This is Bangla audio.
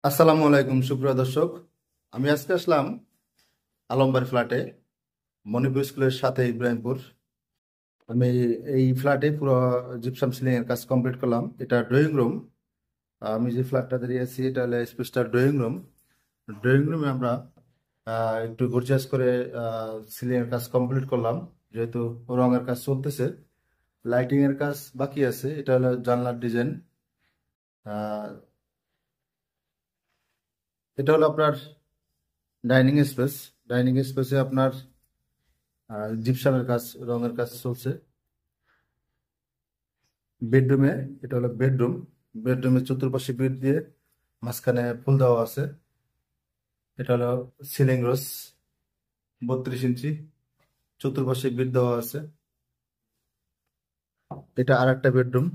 আসসালামু আলাইকুম সুপ্রিয় দর্শক। আমি আজকে আসলাম আলমবাড়ি ফ্ল্যাটে, মণিপুর স্কুলের সাথে ইব্রাহিমপুর। আমি এই ফ্ল্যাটে পুরো জিপসাম সিলিং এর কাজ কমপ্লিট করলাম। এটা ড্রয়িং রুম। আমি যে ফ্ল্যাটটা দাঁড়িয়ে আছি এটা হলো স্পেশাল ড্রয়িং রুম। ড্রয়িং রুমে আমরা একটু গর্জিয়াস করে সিলিং এর কাজ কমপ্লিট করলাম, যেহেতু রঙের কাজ চলতেছে। লাইটিং এর কাজ বাকি আছে। এটা হলো জানলার ডিজাইন। এটা হলো আপনার ডাইনিং স্পেস। ডাইনিং স্পেসে আপনার জিপসামের কাজ, রঙের কাজ চলছে। বেডরুমে, এটা হলো বেডরুম। বেডরুমের চতুর্পাশে বেড দিয়ে মাঝখানে ফুল দেওয়া আছে। এটা হলো সিলিং রোজ, 32 ইঞ্চি, চতুর্পাশে বেড দেওয়া আছে। এটা আর একটা বেডরুম।